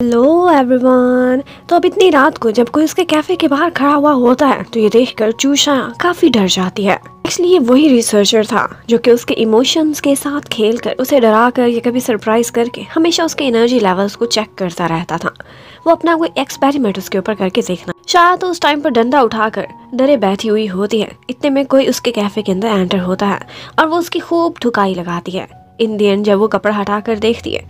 Hello everyone. तो अब इतनी रात को जब कोई उसके कैफे के बाहर खड़ा हुआ होता है तो ये देखकर चूषा काफी डर जाती है। एक्चुअली ये वही रिसर्चर था जो कि उसके इमोशंस के साथ खेलकर उसे डरा कर या कभी सरप्राइज करके हमेशा उसके एनर्जी लेवल्स को चेक करता रहता था। वो अपना कोई एक्सपेरिमेंट उसके ऊपर करके देखना। शायद तो उस टाइम पर डंडा उठाकर डरे बैठी हुई होती है। इतने में कोई उसके कैफे के अंदर एंटर होता है और वो उसकी खूब ठुकाई लगाती है। इन दी एंड जब वो कपड़ा हटाकर देखती है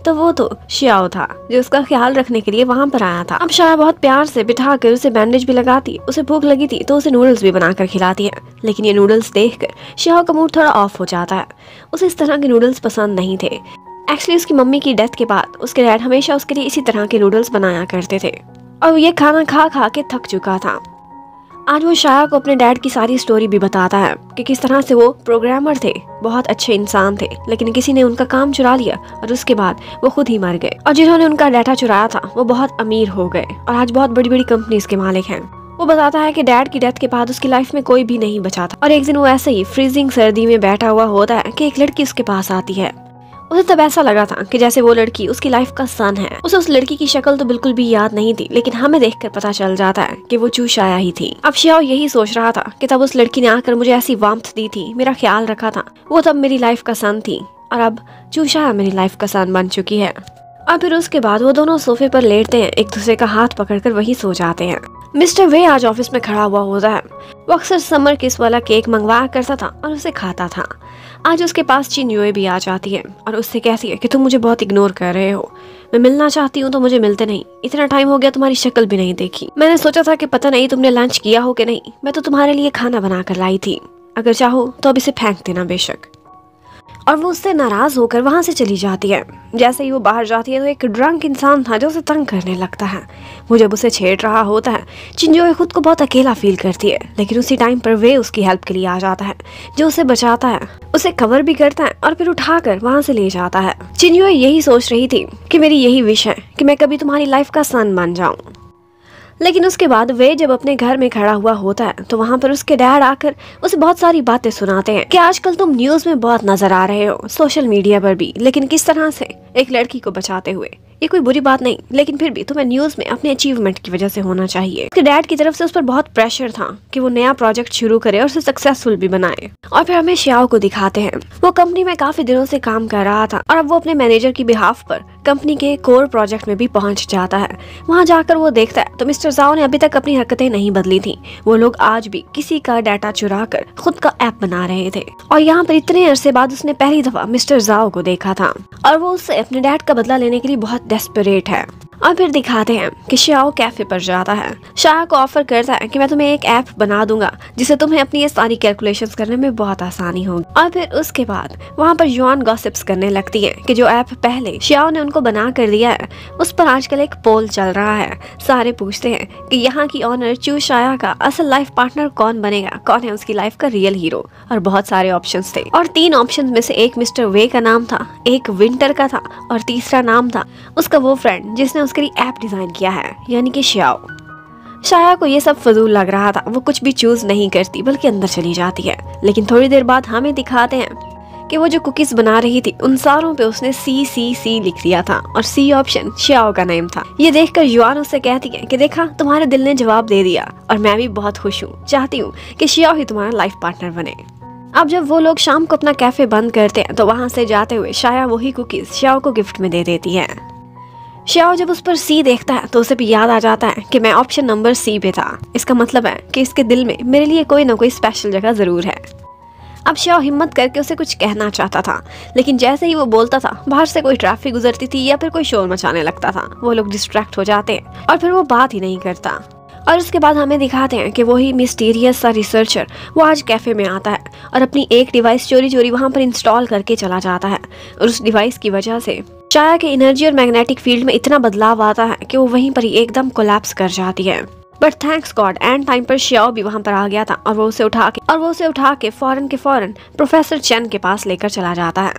तो वो तो शियाओ था जो उसका ख्याल रखने के लिए वहां पर आया था। अब शाया बहुत प्यार से बिठाकर उसे बैंडेज भी लगाती, उसे भूख लगी थी तो उसे नूडल्स भी बनाकर खिलाती है। लेकिन ये नूडल्स देखकर शियाओ का मूड थोड़ा ऑफ हो जाता है। उसे इस तरह के नूडल्स पसंद नहीं थे। एक्चुअली उसकी मम्मी की डेथ के बाद उसके डैड हमेशा उसके लिए इसी तरह के नूडल्स बनाया करते थे और ये खाना खा खा के थक चुका था। आज वो शाया को अपने डैड की सारी स्टोरी भी बताता है कि किस तरह से वो प्रोग्रामर थे, बहुत अच्छे इंसान थे, लेकिन किसी ने उनका काम चुरा लिया और उसके बाद वो खुद ही मर गए। और जिन्होंने उनका डाटा चुराया था वो बहुत अमीर हो गए और आज बहुत बड़ी बड़ी कंपनीज के मालिक हैं। वो बताता है कि डैड की डेथ के बाद उसकी लाइफ में कोई भी नहीं बचा था और एक दिन वो ऐसे ही फ्रीजिंग सर्दी में बैठा हुआ होता है कि एक लड़की उसके पास आती है। उसे तब ऐसा लगा था कि जैसे वो लड़की उसकी लाइफ का सन है। उसे उस लड़की की शक्ल तो बिल्कुल भी याद नहीं थी, लेकिन हमें देखकर पता चल जाता है कि वो चूशाया ही थी। अब शियाओ यही सोच रहा था कि तब उस लड़की ने आकर मुझे ऐसी वार्मथ दी थी, मेरा ख्याल रखा था, वो तब मेरी लाइफ का सन थी और अब चूशाया मेरी लाइफ का सन बन चुकी है। और फिर उसके बाद वो दोनों सोफे पर लेटते हैं, एक दूसरे का हाथ पकड़कर वहीं सो जाते हैं। मिस्टर वे आज ऑफिस में खड़ा हुआ होता है। वो अक्सर समर किस वाला केक मंगवाया करता था और उसे खाता था। आज उसके पास चिन्युए भी आ जाती है और उससे कहती है कि तुम मुझे बहुत इग्नोर कर रहे हो, मैं मिलना चाहती हूँ तो मुझे मिलते नहीं, इतना टाइम हो गया तुम्हारी शक्ल भी नहीं देखी, मैंने सोचा था कि पता नहीं तुमने लंच किया हो कि नहीं, मैं तो तुम्हारे लिए खाना बना कर लाई थी, अगर चाहो तो अब इसे फेंक देना बेशक। और वो उससे नाराज होकर वहां से चली जाती है। जैसे ही वो बाहर जाती है तो एक ड्रंक इंसान था जो उसे तंग करने लगता है। वो जब उसे छेड़ रहा होता है चिंजोए खुद को बहुत अकेला फील करती है, लेकिन उसी टाइम पर वे उसकी हेल्प के लिए आ जाता है, जो उसे बचाता है, उसे कवर भी करता है और फिर उठाकर वहां से ले जाता है। चिंजोए यही सोच रही थी कि मेरी यही विश है कि मैं कभी तुम्हारी लाइफ का सन बन जाऊं। लेकिन उसके बाद वे जब अपने घर में खड़ा हुआ होता है तो वहाँ पर उसके डैड आकर उसे बहुत सारी बातें सुनाते हैं कि आजकल तुम न्यूज में बहुत नजर आ रहे हो, सोशल मीडिया पर भी, लेकिन किस तरह से एक लड़की को बचाते हुए। ये कोई बुरी बात नहीं, लेकिन फिर भी तुम्हें न्यूज में अपने अचीवमेंट की वजह से होना चाहिए। उसके डैड की तरफ से उस पर बहुत प्रेशर था कि वो नया प्रोजेक्ट शुरू करे और उसे सक्सेसफुल भी बनाए। और फिर हमें शियाओ को दिखाते हैं, वो कंपनी में काफी दिनों से काम कर रहा था और अब वो अपने मैनेजर की बिहाफ पर कंपनी के कोर प्रोजेक्ट में भी पहुंच जाता है। वहां जाकर वो देखता है तो मिस्टर जाओ ने अभी तक अपनी हरकतें नहीं बदली थी। वो लोग आज भी किसी का डाटा चुरा कर खुद का ऐप बना रहे थे और यहाँ पर इतने अरसे बाद उसने पहली दफा मिस्टर जाओ को देखा था और वो उससे अपने डैड का बदला लेने के लिए बहुत डेस्परेट है। और फिर दिखाते हैं कि शियाओ कैफे पर जाता है, शाया को ऑफर करता है कि मैं तुम्हें एक ऐप बना दूंगा जिससे तुम्हें अपनी ये सारी कैलकुलेशंस करने में बहुत आसानी होगी। और फिर उसके बाद वहाँ पर युआन गॉसिप्स करने लगती है कि जो ऐप पहले शियाओ ने उनको बना कर दिया है उस पर आजकल एक पोल चल रहा है। सारे पूछते हैं कि यहाँ की ऑनर चूशाया का असल लाइफ पार्टनर कौन बनेगा, कौन है उसकी लाइफ का रियल हीरो। और बहुत सारे ऑप्शंस थे और 3 ऑप्शंस में से एक मिस्टर वे का नाम था, एक विंटर का था और तीसरा नाम था उसका वो फ्रेंड जिसने उसके लिए ऐप डिजाइन किया है, यानी कि शियाओ। शाया को ये सब फजूल लग रहा था, वो कुछ भी चूज नहीं करती बल्कि अंदर चली जाती है। लेकिन थोड़ी देर बाद हमें दिखाते हैं कि वो जो कुकीज बना रही थी उन सारों पे उसने CCC लिख दिया था और C ऑप्शन शियाओ का नेम था। ये देखकर युआन उससे कहती है कि देखा तुम्हारे दिल ने जवाब दे दिया और मैं भी बहुत खुश हूँ, चाहती हूँ कि शियाओ ही तुम्हारा लाइफ पार्टनर बने। अब जब वो लोग शाम को अपना कैफे बंद करते हैं तो वहां से जाते हुए शाया वही कुकीज शियाओ को गिफ्ट में दे देती है। शियाओ जब उस पर C देखता है तो उसे भी याद आ जाता है कि मैं ऑप्शन नंबर C पे था। इसका मतलब है कि इसके दिल में मेरे लिए कोई ना कोई स्पेशल जगह जरूर है। अब शियाओ हिम्मत करके उसे कुछ कहना चाहता था, लेकिन जैसे ही वो बोलता था बाहर से कोई ट्रैफिक गुजरती थी या फिर कोई शोर मचाने लगता था। वो लोग डिस्ट्रैक्ट हो जाते हैं और फिर वो बात ही नहीं करता। और उसके बाद हमें दिखाते हैं कि वही मिस्टीरियस सा रिसर्चर वो आज कैफे में आता है और अपनी एक डिवाइस चोरी चोरी वहां पर इंस्टॉल करके चला जाता है और उस डिवाइस की वजह से शाया के एनर्जी और मैग्नेटिक फील्ड में इतना बदलाव आता है कि वो वहीं पर ही एकदम कोलैप्स कर जाती है। But thanks God and time पर शियाओ भी वहां पर आ गया था और वो उसे उठा के फौरन प्रोफेसर चेन के पास लेकर चला जाता है।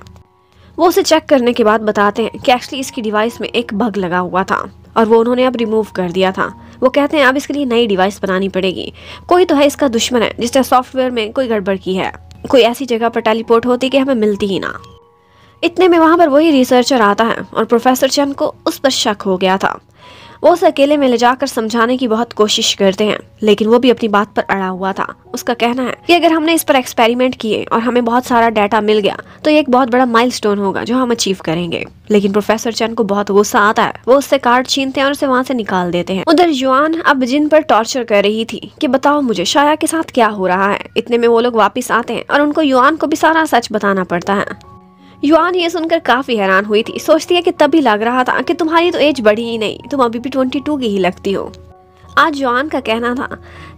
वो उसे चेक करने के बाद बताते हैं कि एक्चुअली इसकी डिवाइस में एक बग लगा हुआ था और वो उन्होंने अब रिमूव कर दिया था। वो कहते हैं अब इसके लिए नई डिवाइस बनानी पड़ेगी। कोई तो है इसका दुश्मन है जिसने सॉफ्टवेयर में कोई गड़बड़ की है, कोई ऐसी जगह पर टेलीपोर्ट होती कि हमें मिलती ही ना। इतने में वहाँ पर वही रिसर्चर आता है और प्रोफेसर चन को उस पर शक हो गया था। वो उसे अकेले में ले जाकर समझाने की बहुत कोशिश करते हैं, लेकिन वो भी अपनी बात पर अड़ा हुआ था। उसका कहना है कि अगर हमने इस पर एक्सपेरिमेंट किए और हमें बहुत सारा डाटा मिल गया तो ये एक बहुत बड़ा माइलस्टोन होगा जो हम अचीव करेंगे। लेकिन प्रोफेसर चन को बहुत गुस्सा आता है। वो उससे कार्ड छीनते हैं और उसे वहाँ से निकाल देते हैं। उधर युआन अब जिन पर टॉर्चर कर रही थी कि बताओ मुझे शाया के साथ क्या हो रहा है। इतने में वो लोग वापिस आते हैं और उनको युआन को भी सारा सच बताना पड़ता है। युआन ये सुनकर काफी हैरान हुई थी। सोचती है कि तभी लग रहा था कि तुम्हारी तो एज बढ़ी ही नहीं, तुम अभी भी 22 की ही लगती हो। आज युआन का कहना था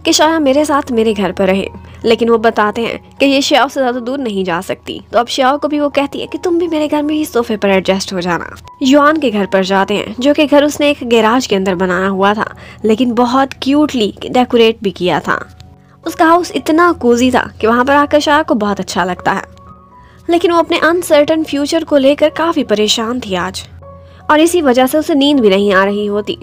कि शाया मेरे साथ मेरे घर पर रहे, लेकिन वो बताते हैं कि ये श्याओ से ज्यादा दूर नहीं जा सकती। तो अब श्याओ को भी वो कहती है कि तुम भी मेरे घर में ही सोफे पर एडजस्ट हो जाना। युआन के घर पर जाते हैं, जो कि घर उसने एक गैराज के अंदर बनाया हुआ था, लेकिन बहुत क्यूटली डेकोरेट भी किया था। उसका हाउस इतना कोजी था कि वहाँ पर आकर शाया को बहुत अच्छा लगता है, लेकिन वो अपने अनसर्टन फ्यूचर को लेकर काफी परेशान थी आज, और इसी वजह से उसे नींद भी नहीं आ रही होती।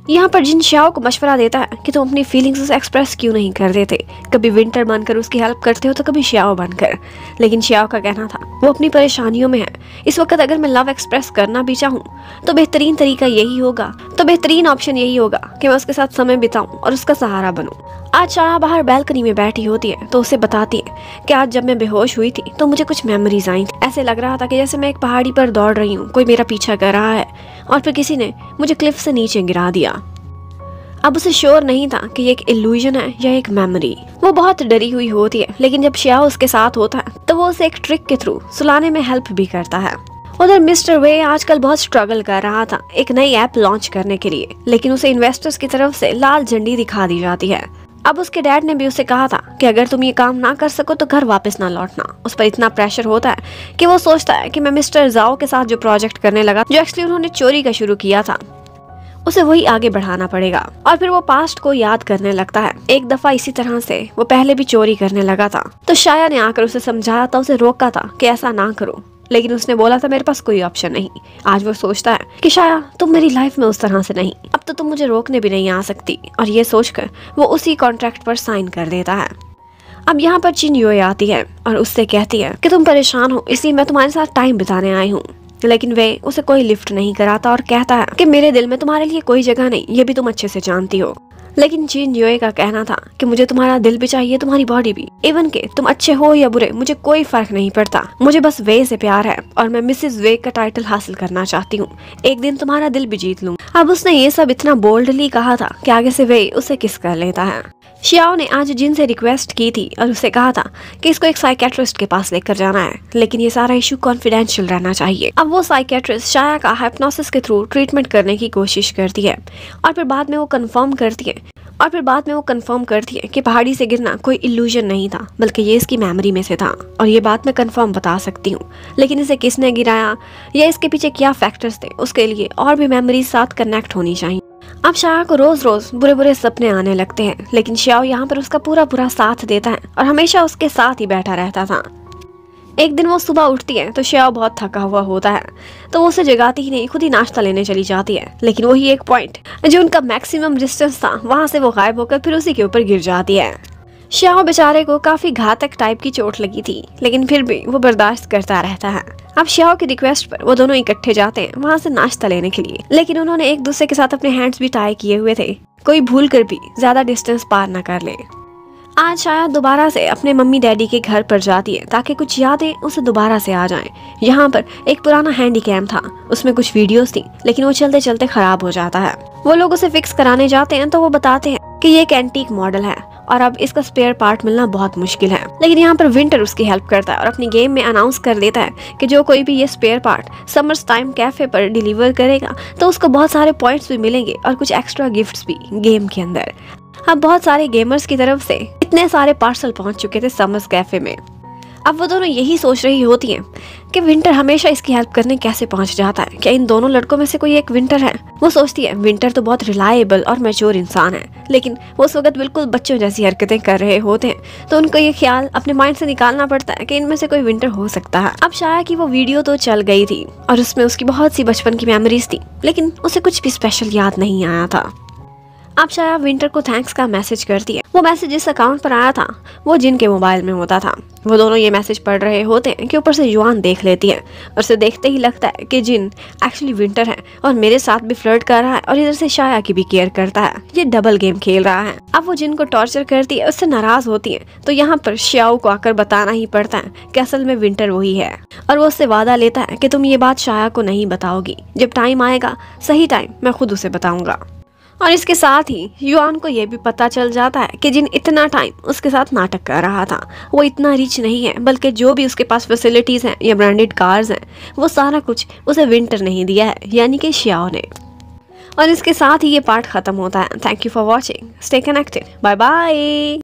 यहाँ पर जिन श्याओ को मशवरा देता है कि तुम अपनी फीलिंग्स उसे एक्सप्रेस क्यों नहीं कर देते, कभी विंटर बनकर उसकी हेल्प करते हो तो कभी श्याओ बनकर। लेकिन श्याओ का कहना था वो अपनी परेशानियों में है। इस वक्त अगर मैं लव एक्सप्रेस करना भी चाहूँ तो बेहतरीन तरीका यही होगा, तो बेहतरीन ऑप्शन यही होगा कि मैं उसके साथ समय बिताऊं और उसका सहारा बनूं। आज शाया बाहर बैल्कनी में बैठी होती है तो उसे बताती है कि आज जब मैं बेहोश हुई थी तो मुझे कुछ मेमोरीज आई थी। ऐसे लग रहा था कि जैसे मैं एक पहाड़ी पर दौड़ रही हूँ, कोई मेरा पीछा कर रहा है और फिर किसी ने मुझे क्लिफ से नीचे गिरा दिया। अब उसे श्योर नहीं था कि ये एक इल्यूजन है या एक मेमोरी। वो बहुत डरी हुई होती है, लेकिन जब श्याओ उसके साथ होता है तो वो उसे एक ट्रिक के थ्रू सुलाने में हेल्प भी करता है। उधर मिस्टर वे आजकल बहुत स्ट्रगल कर रहा था एक नई ऐप लॉन्च करने के लिए, लेकिन उसे इन्वेस्टर्स की तरफ से लाल झंडी दिखा दी जाती है। अब उसके डैड ने भी उसे कहा था कि अगर तुम ये काम ना कर सको तो घर वापस ना लौटना। उस पर इतना प्रेशर होता है कि वो सोचता है कि मैं मिस्टर जाओ के साथ जो प्रोजेक्ट करने लगा, जो एक्चुअली उन्होंने चोरी का शुरू किया था, उसे वही आगे बढ़ाना पड़ेगा। और फिर वो पास्ट को याद करने लगता है। एक दफा इसी तरह से वो पहले भी चोरी करने लगा था, तो शाया ने आकर उसे समझाया था, उसे रोका था कि ऐसा ना करो, लेकिन उसने बोला था मेरे पास कोई ऑप्शन नहीं। आज वो सोचता है कि शाया तुम मेरी लाइफ में उस तरह से नहीं, अब तो तुम मुझे रोकने भी नहीं आ सकती, और ये सोचकर वो उसी कॉन्ट्रैक्ट पर साइन कर देता है। अब यहाँ पर चिन योए आती है और उससे कहती है कि तुम परेशान हो इसलिए मैं तुम्हारे साथ टाइम बिताने आई हूँ, लेकिन वे उसे कोई लिफ्ट नहीं कराता और कहता है कि मेरे दिल में तुम्हारे लिए कोई जगह नहीं, ये भी तुम अच्छे से जानती हो। लेकिन चिन योए का कहना था कि मुझे तुम्हारा दिल भी चाहिए, तुम्हारी बॉडी भी, इवन के तुम अच्छे हो या बुरे मुझे कोई फर्क नहीं पड़ता, मुझे बस वे से प्यार है और मैं मिसेस वे का टाइटल हासिल करना चाहती हूँ, एक दिन तुम्हारा दिल भी जीत लूँ। अब उसने ये सब इतना बोल्डली कहा था कि आगे से वे उसे किस कर लेता है। श्याओ ने आज जिन से रिक्वेस्ट की थी और उसे कहा था कि इसको एक साइकेट्रिस्ट के पास लेकर जाना है, लेकिन ये सारा इशू कॉन्फिडेंशियल रहना चाहिए। अब वो साइकेट्रिस्ट शाया का हिप्नोसिस के थ्रू ट्रीटमेंट करने की कोशिश करती है और फिर बाद में वो कंफर्म करती है कि पहाड़ी से गिरना कोई इल्यूजन नहीं था, बल्कि ये इसकी मेमोरी में से था, और ये बात मैं कंफर्म बता सकती हूँ। लेकिन इसे किसने गिराया या इसके पीछे क्या फैक्टर्स थे, उसके लिए और भी मेमोरीज साथ कनेक्ट होनी चाहिए। अब शाया को रोज रोज बुरे बुरे सपने आने लगते हैं, लेकिन श्याओ यहाँ पर उसका पूरा पूरा साथ देता है और हमेशा उसके साथ ही बैठा रहता था। एक दिन वो सुबह उठती है तो श्याओ बहुत थका हुआ होता है, तो वो उसे जगाती ही नहीं, खुद ही नाश्ता लेने चली जाती है। लेकिन वही एक पॉइंट जो उनका मैक्सिमम डिस्टेंस था, वहाँ से वो गायब होकर फिर उसी के ऊपर गिर जाती है। श्याओ बेचारे को काफी घातक टाइप की चोट लगी थी, लेकिन फिर भी वो बर्दाश्त करता रहता है। अब श्याओ की रिक्वेस्ट पर वो दोनों इकट्ठे जाते हैं वहाँ से नाश्ता लेने के लिए, लेकिन उन्होंने एक दूसरे के साथ अपने हैंड्स भी टाई किए हुए थे, कोई भूल कर भी ज्यादा डिस्टेंस पार न कर ले। आज शाया दोबारा से अपने मम्मी डैडी के घर पर जाती है ताकि कुछ यादें उसे दोबारा से आ जाएं। यहाँ पर एक पुराना हैंडी कैम था, उसमें कुछ वीडियोस थी, लेकिन वो चलते चलते खराब हो जाता है। वो लोग उसे फिक्स कराने जाते हैं तो वो बताते हैं कि ये एक एंटीक मॉडल है और अब इसका स्पेयर पार्ट मिलना बहुत मुश्किल है। लेकिन यहाँ पर विंटर उसकी हेल्प करता है और अपनी गेम में अनाउंस कर देता है कि जो कोई भी ये spare part Summers time cafe पर डिलीवर करेगा तो उसको बहुत सारे पॉइंट्स भी मिलेंगे और कुछ एक्स्ट्रा गिफ्ट्स भी गेम के अंदर। अब बहुत सारे गेमर्स की तरफ से इतने सारे पार्सल पहुंच चुके थे समर्स कैफे में। अब वो दोनों यही सोच रही होती हैं कि विंटर हमेशा इसकी हेल्प करने कैसे पहुंच जाता है, क्या इन दोनों लड़कों में से कोई एक विंटर है। वो सोचती है विंटर तो बहुत रिलायबल और मैच्योर इंसान है, लेकिन वो उस वक्त बिल्कुल बच्चों जैसी हरकतें कर रहे होते हैं, तो उनको ये ख्याल अपने माइंड से निकालना पड़ता है कि इनमें से कोई विंटर हो सकता है। अब शाया की वो वीडियो तो चल गई थी और उसमें उसकी बहुत सी बचपन की मेमोरीज थी, लेकिन उसे कुछ भी स्पेशल याद नहीं आया था। अब शाया विंटर को थैंक्स का मैसेज करती है। वो मैसेज जिस अकाउंट पर आया था वो जिन के मोबाइल में होता था। वो दोनों ये मैसेज पढ़ रहे होते हैं कि ऊपर से युआन देख लेती है और उसे देखते ही लगता है कि जिन एक्चुअली विंटर है और मेरे साथ भी फ्लर्ट कर रहा है और इधर से शाया की भी केयर करता है। ये डबल गेम खेल रहा है। अब वो जिन को टॉर्चर करती है, उससे नाराज होती है, तो यहाँ पर श्याओ को आकर बताना ही पड़ता है कि असल में विंटर वही है और वो उससे वादा लेता है कि तुम ये बात शाया को नहीं बताओगी। जब टाइम आएगा, सही टाइम, मैं खुद उसे बताऊंगा। और इसके साथ ही युआन को यह भी पता चल जाता है कि जिन इतना टाइम उसके साथ नाटक कर रहा था वो इतना रिच नहीं है, बल्कि जो भी उसके पास फैसिलिटीज हैं या ब्रांडेड कार्स हैं वो सारा कुछ उसे विंटर नहीं दिया है, यानी कि श्याओ ने। और इसके साथ ही ये पार्ट खत्म होता है। Thank you for watching, stay connected, bye bye.